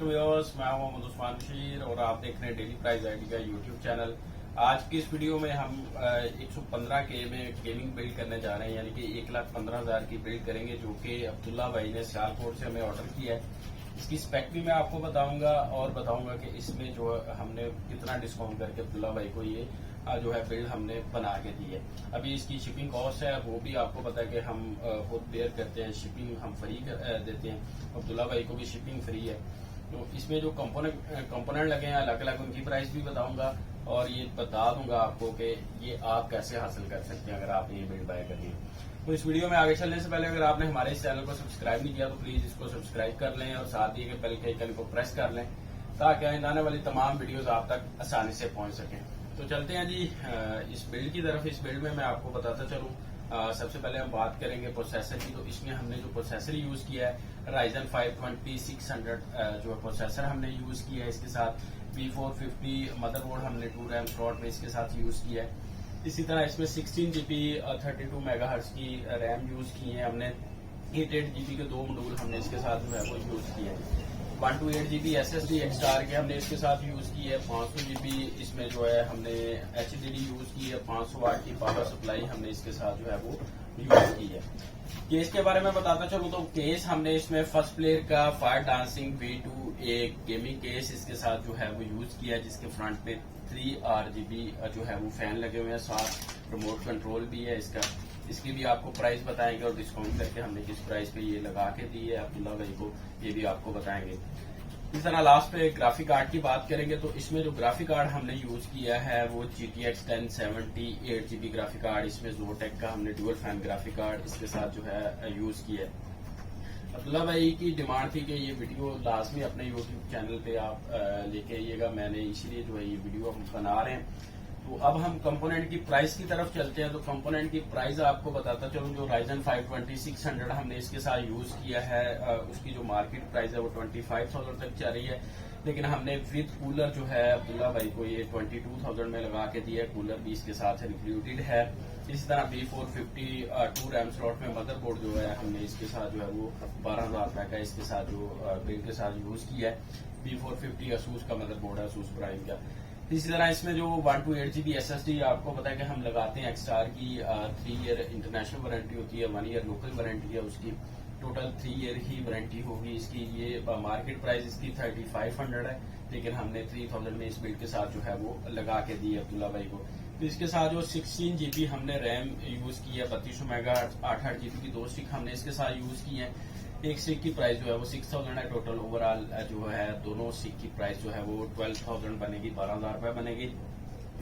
Viewers, मैं हूं मोहम्मद उस्मान बशीर और आप देख रहे हैं डेली प्राइस आईडी का यूट्यूब चैनल। आज की इस वीडियो में हम 115K में गेमिंग बिल्ड करने जा रहे हैं, यानी कि 1,15,000 की बिल्ड करेंगे, जो कि अब्दुल्ला भाई ने सियालकोट से हमें ऑर्डर किया है। इसकी स्पेक भी मैं आपको बताऊंगा और बताऊंगा कि इसमें जो हमने कितना डिस्काउंट करके अब्दुल्ला भाई को ये जो है बिल्ड हमने बना के दी है। अभी इसकी शिपिंग कॉस्ट है वो भी आपको पता है कि हम खुद बेयर करते हैं, शिपिंग हम फ्री देते हैं, अब्दुल्ला भाई को भी शिपिंग फ्री है। तो इसमें जो कंपोनेंट लगे हैं अलग अलग, उनकी प्राइस भी बताऊंगा और ये बता दूंगा आपको कि ये आप कैसे हासिल कर सकते हैं अगर आप ये बिल्ड बाय करिए। तो इस वीडियो में आगे चलने से पहले अगर आपने हमारे इस चैनल को सब्सक्राइब नहीं किया तो प्लीज इसको सब्सक्राइब कर लें और साथ ही बेल के आइकन को प्रेस कर लें ताकि आने वाली तमाम वीडियोस आप तक आसानी से पहुंच सकें। तो चलते हैं जी इस बिल्ड की तरफ। इस बिल्ड में मैं आपको बताता चलूं, सबसे पहले हम बात करेंगे प्रोसेसर की। तो इसमें हमने जो प्रोसेसर यूज किया है Ryzen 5 2600 जो प्रोसेसर हमने यूज किया है। इसके साथ B450 मदरबोर्ड हमने 2 रैम स्लॉट में इसके साथ यूज किया है। इसी तरह इसमें 16GB 32 मेगाहर्ट्ज की रैम यूज की है हमने। 8GB के 2 मॉड्यूल हमने इसके साथ जो है वो यूज किए हैं। 128GB SSD एक्सटार के हमने इसके साथ यूज की है। 500GB इसमें जो है हमने HDD यूज की है। 500 वाट की पावर सप्लाई हमने इसके साथ जो है वो यूज की है। केस के बारे में बताता चलूं तो केस हमने इसमें फर्स्ट प्लेयर का फायर डांसिंग V2 एक गेमिंग केस इसके साथ जो है वो यूज किया है, जिसके फ्रंट पे 3RGB जो है वो फैन लगे हुए हैं, साथ रिमोट कंट्रोल भी है इसका। इसकी भी आपको प्राइस बताएंगे और डिस्काउंट करके हमने किस प्राइस पे ये लगा के दी है अब्दुल्ला भाई को, ये भी आपको बताएंगे। इस तरह लास्ट पे ग्राफिक कार्ड की बात करेंगे तो इसमें जो ग्राफिक कार्ड हमने यूज किया है वो GTX 1070 8GB ग्राफिक कार्ड। इसमें जोटेक का हमने डुअल फैन ग्राफिक कार्ड इसके साथ जो है यूज किया है। अब्दुल्ला भाई की डिमांड थी कि ये वीडियो लाजमी अपने यूट्यूब चैनल पे आप लेके आइएगा, मैंने इसीलिए जो है ये वीडियो हम बना रहे हैं। तो अब हम कंपोनेंट की प्राइस की तरफ चलते हैं। तो कंपोनेंट की प्राइस आपको बताता चलूं, जो Ryzen 5 2600 हमने इसके साथ यूज किया है उसकी जो मार्केट प्राइस है वो 25,000 तक चल रही है, लेकिन हमने विद कूलर जो है अब्दुल्ला भाई को ये 22,000 में लगा के दिया है। कूलर भी इसके साथ इंक्लूडेड है। इसी तरह B450 2 रैम स्लॉट में मदरबोर्ड जो है हमने इसके साथ जो है वो 12,000 रुपए का इसके साथ जो बिल के साथ यूज किया है। B450 असूस का मदरबोर्ड है, असूस प्राइम का। इसी तरह इसमें जो 128GB SSD आपको पता है कि हम लगाते हैं एक्सटार की 3 ईयर इंटरनेशनल वारंटी होती है, 1 ईयर लोकल वारंटी है उसकी, टोटल 3 ईयर ही वारंटी होगी इसकी। ये मार्केट प्राइस इसकी 3500 है, लेकिन हमने 3000 में इस बिल्ड के साथ जो है वो लगा के दी है अब्दुल्ला भाई को। तो इसके साथ जो 16GB हमने रैम यूज की है, 3200 मेगाहर्ट्ज 8GB की 2 स्टिक हमने इसके साथ यूज की है। एक स्टिक की प्राइस जो है वो 6000 है। टोटल ओवरऑल जो है दोनों स्टिक की प्राइस जो है वो 12,000 बनेगी, 12,000 रुपए बनेगी।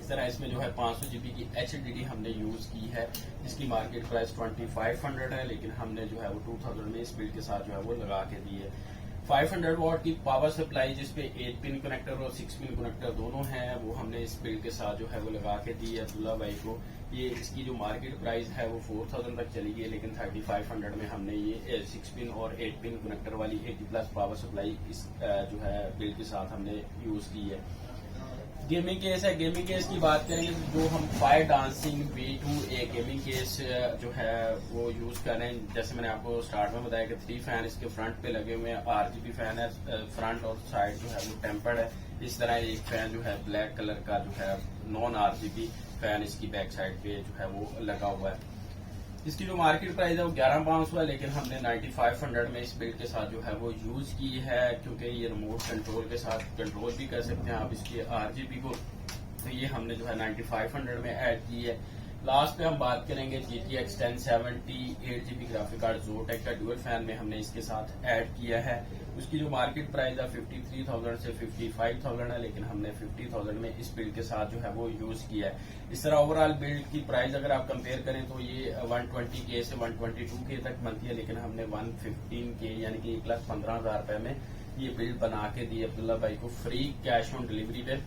इस तरह इसमें जो है 500GB की HDD हमने यूज की है, जिसकी मार्केट प्राइस 2500 है, लेकिन हमने जो है वो 2000 में इस बिल्ड के साथ जो है वो लगा के दी है। 500 वाट की पावर सप्लाई जिसपे 8 पिन कनेक्टर और 6 पिन कनेक्टर दोनों हैं, वो हमने इस बिल्ड के साथ जो है वो लगा के दी है अब्दुल्ला भाई को। ये इसकी जो मार्केट प्राइस है वो 4000 तक चली गई, लेकिन 3500 में हमने ये 6 पिन और 8 पिन कनेक्टर वाली 80+ पावर सप्लाई इस जो है बिल्ड के साथ हमने यूज की है। गेमिंग केस है। गेमिंग केस की बात करेंगे तो जो हम फायर डांसिंग V2 एक गेमिंग केस जो है वो यूज कर रहे हैं। जैसे मैंने आपको स्टार्ट में बताया कि 3 फैन इसके फ्रंट पे लगे हुए हैं, RGB फैन है, फ्रंट और साइड जो है वो टेम्पर्ड है। इस तरह एक फैन जो है ब्लैक कलर का जो है नॉन RGB फैन इसकी बैक साइड पे जो है वो लगा हुआ है। इसकी जो मार्केट प्राइस है वो 11,500 है, लेकिन हमने 9500 में इस बिल्ड के साथ जो है वो यूज की है, क्योंकि ये रिमोट कंट्रोल के साथ कंट्रोल भी कर सकते हैं आप इसके RGB को। तो ये हमने जो है 9500 में ऐड की है। लास्ट पे हम बात करेंगे GTX 1070 8GB ग्राफिक कार्ड जोटेक का डुअल फैन में हमने इसके साथ ऐड किया है। उसकी जो मार्केट प्राइस है 53,000 से 55,000 है, लेकिन हमने 50,000 में इस बिल्ड के साथ जो है वो यूज किया है। इस तरह ओवरऑल बिल्ड की प्राइस अगर आप कंपेयर करें तो ये 120K से 122K तक बनती है, लेकिन हमने 115K यानी कि 1,15,000 रुपए में ये बिल्ड बना के दी अब्दुल्ला भाई को फ्री कैश ऑन डिलीवरी पे।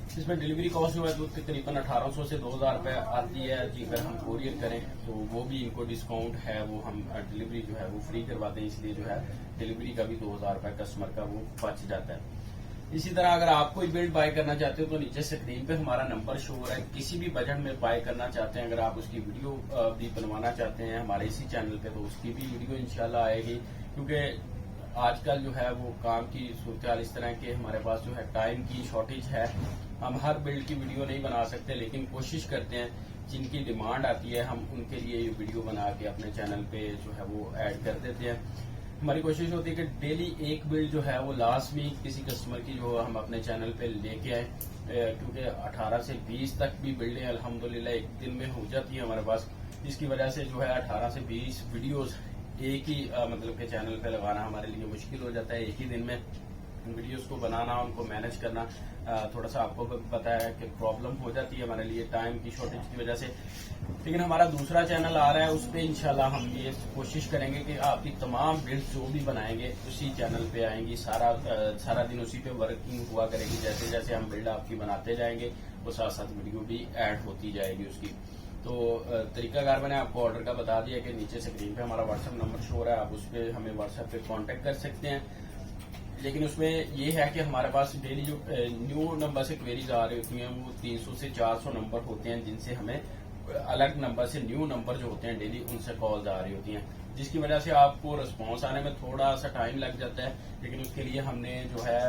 इसमें डिलीवरी कॉस्ट जो है तो तकरीबन 1800 से 2000 रुपए आती है जी। अगर हम कोरियर करें तो वो भी इनको डिस्काउंट है, वो हम डिलीवरी जो है वो फ्री करवाते हैं, इसलिए जो है डिलीवरी का भी 2000 रुपए कस्टमर का वो बच जाता है। इसी तरह अगर आप कोई बिल्ड बाय करना चाहते हो तो नीचे स्क्रीन पे हमारा नंबर शो हो रहा है। किसी भी बजट में बाय करना चाहते हैं, अगर आप उसकी वीडियो भी बनवाना चाहते हैं हमारे इसी चैनल पे, तो उसकी भी वीडियो इंशाल्लाह आएगी, क्योंकि आजकल जो है वो काम की सूरत इस तरह के हमारे पास जो है टाइम की शॉर्टेज है, हम हर बिल्ड की वीडियो नहीं बना सकते, लेकिन कोशिश करते हैं जिनकी डिमांड आती है हम उनके लिए ये वीडियो बना के अपने चैनल पे जो है वो ऐड कर देते हैं। हमारी कोशिश होती है कि डेली एक बिल्ड जो है वो लास्ट वीक किसी कस्टमर की जो हम अपने चैनल पे लेके आए, क्योंकि 18 से 20 तक भी बिल्डें अल्हम्दुलिल्लाह एक दिन में हो जाती है हमारे पास, जिसकी वजह से जो है 18 से 20 वीडियोस एक ही मतलब के चैनल पे लगाना हमारे लिए मुश्किल हो जाता है। एक ही दिन में वीडियोस को बनाना, उनको मैनेज करना थोड़ा सा आपको पता है कि प्रॉब्लम हो जाती है हमारे लिए टाइम की शॉर्टेज की वजह से। लेकिन हमारा दूसरा चैनल आ रहा है, उस पर इंशाल्लाह हम ये कोशिश करेंगे कि आपकी तमाम बिल्ड्स जो भी बनाएंगे उसी चैनल पे आएंगी, सारा दिन उसी पे वर्किंग हुआ करेगी। जैसे जैसे हम बिल्ड आपकी बनाते जाएंगे वो साथ साथ वीडियो भी ऐड होती जाएगी उसकी। तो तरीकाकार मैंने आपको ऑर्डर का बता दिया कि नीचे स्क्रीन पे हमारा व्हाट्सएप नंबर शो हो रहा है, आप उस पर हमें व्हाट्सएप पे कांटेक्ट कर सकते हैं। लेकिन उसमें ये है कि हमारे पास डेली जो न्यू नंबर से क्वेरीज आ रही होती हैं वो 300 से 400 नंबर होते हैं, जिनसे हमें अलग नंबर से न्यू नंबर जो होते हैं डेली उनसे कॉल्स आ रही होती हैं, जिसकी वजह से आपको रिस्पांस आने में थोड़ा सा टाइम लग जाता है। लेकिन उसके लिए हमने जो है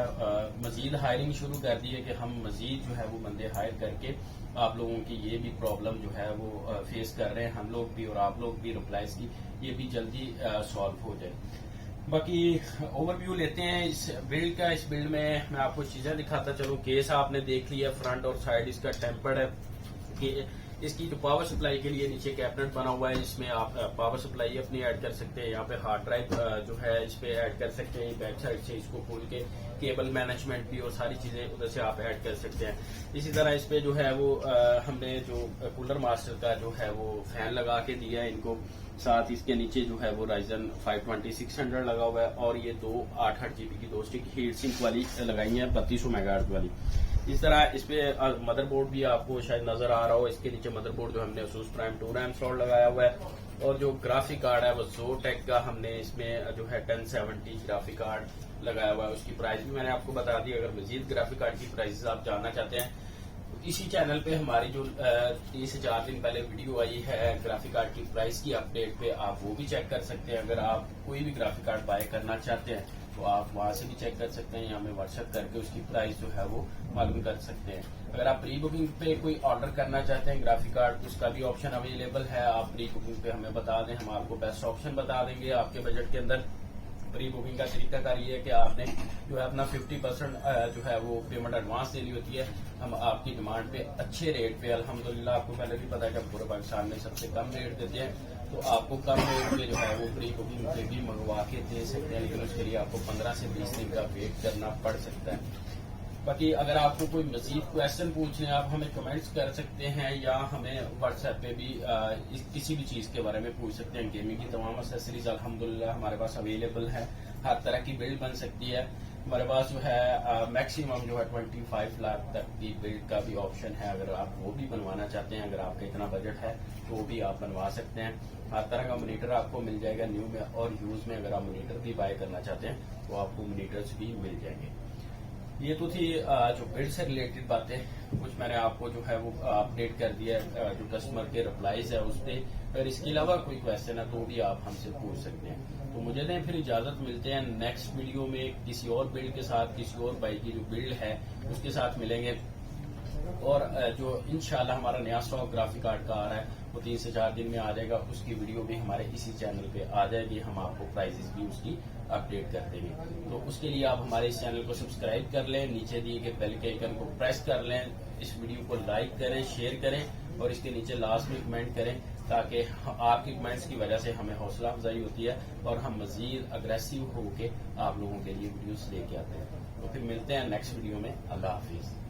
मजीद हायरिंग शुरू कर दी है कि हम मजीद जो है वो बंदे हायर करके आप लोगों की ये भी प्रॉब्लम जो है वो फेस कर रहे हैं हम लोग भी और आप लोग भी, रिप्लाईज की ये भी जल्दी सॉल्व हो जाए। बाकी ओवरव्यू लेते हैं इस बिल्ड का। इस बिल्ड में मैं आपको चीजें दिखाता चलूं। केस आपने देख लिया, फ्रंट और साइड इसका टेम्पर्ड है कि इसकी जो पावर सप्लाई के लिए नीचे कैबिनेट बना हुआ है, इसमें आप पावर सप्लाई अपनी ऐड कर सकते हैं। यहाँ पे हार्ड ड्राइव जो है इस पे ऐड कर सकते हैं, बैक साइड से इसको खोल के केबल मैनेजमेंट भी और सारी चीजें उधर से आप ऐड कर सकते हैं। इसी तरह इस पे जो है वो हमने जो कूलर मास्टर का जो है वो फैन लगा के दिया है इनको, साथ इसके नीचे जो है वो राइजन 520-600 लगा हुआ है और ये 2 8-8 GB की 2 स्टिक हीट सिंक वाली लगाई है 3200 मेगाहर्ट्ज वाली। इस तरह इस पे मदरबोर्ड भी आपको शायद नजर आ रहा हो, इसके नीचे मदरबोर्ड जो हमने Asus Prime 2 RAM स्लॉट लगाया हुआ है और जो ग्राफिक कार्ड है वो Zotac का हमने इसमें जो है 1070 ग्राफिक कार्ड लगाया हुआ है। उसकी प्राइस भी मैंने आपको बता दी। अगर मजीद ग्राफिक कार्ड की प्राइसेस आप जानना चाहते हैं इसी चैनल पे हमारी जो 3 से 4 दिन पहले वीडियो आई है ग्राफिक कार्ड की प्राइस की अपडेट पे, आप वो भी चेक कर सकते हैं। अगर आप कोई भी ग्राफिक कार्ड बाय करना चाहते हैं तो आप वहां से भी चेक कर सकते हैं या हमें व्हाट्सएप करके उसकी प्राइस जो है वो मालूम कर सकते हैं। अगर आप प्री बुकिंग पे कोई ऑर्डर करना चाहते हैं ग्राफिक कार्ड, उसका भी ऑप्शन अवेलेबल है। आप प्री बुकिंग पे हमें बता दें, हम आपको बेस्ट ऑप्शन बता देंगे आपके बजट के अंदर। प्री बुकिंग का तरीकाकार ये है कि आपने जो है अपना 50% जो है वो पेमेंट एडवांस देनी होती है। हम आपकी डिमांड पे अच्छे रेट पे, अल्हम्दुलिल्लाह आपको पहले भी पता है कि पूरे पाकिस्तान में सबसे कम रेट देते हैं, तो आपको कम रेट पे जो है वो प्री बुकिंग पे भी मंगवा के दे सकते हैं। लेकिन उसके लिए आपको 15 से 20 दिन का वेट करना पड़ सकता है। बाकी अगर आपको कोई मजीद क्वेश्चन पूछने आप हमें कमेंट्स कर सकते हैं या हमें व्हाट्सएप पे भी किसी भी चीज के बारे में पूछ सकते हैं। गेमिंग की तमाम एक्सेसरीज अल्हम्दुलिल्लाह हमारे पास अवेलेबल है, हर तरह की बिल्ड बन सकती है। हमारे पास जो है मैक्सिमम जो है 25 लाख तक की बिल्ड का भी ऑप्शन है। अगर आप वो भी बनवाना चाहते हैं, अगर आपका इतना बजट है तो वो भी आप बनवा सकते हैं। हर तरह का मोनीटर आपको मिल जाएगा न्यू में और यूज में। अगर आप मोनीटर भी बाय करना चाहते हैं तो आपको मोनीटर्स भी मिल जाएंगे। ये तो थी जो बिल्ड से रिलेटेड बातें, कुछ मैंने आपको जो है वो अपडेट कर दिया जो कस्टमर के रिप्लाईज है उस पर। अगर इसके अलावा कोई क्वेश्चन है तो भी आप हमसे पूछ सकते हैं। तो मुझे दें फिर इजाजत, मिलते हैं नेक्स्ट वीडियो में किसी और बिल्ड के साथ, किसी और बाइक की जो बिल्ड है उसके साथ मिलेंगे। और जो इंशाल्लाह हमारा नया स्टॉक ग्राफिक कार्ड का आ रहा है वो 3 से 4 दिन में आ जाएगा, उसकी वीडियो भी हमारे इसी चैनल पे आ जाएगी। हम आपको प्राइसेस भी उसकी अपडेट कर देंगे। तो उसके लिए आप हमारे इस चैनल को सब्सक्राइब कर लें, नीचे दिए गए बेल के आइकन को प्रेस कर लें, इस वीडियो को लाइक करें, शेयर करें और इसके नीचे लास्ट में कमेंट करें, ताकि आपकी कमेंट्स की वजह से हमें हौसला अफजाई होती है और हम मजीद अग्रेसिव होकर आप लोगों के लिए वीडियोस लेके आते हैं। तो फिर मिलते हैं नेक्स्ट वीडियो में। अल्लाह हाफिज।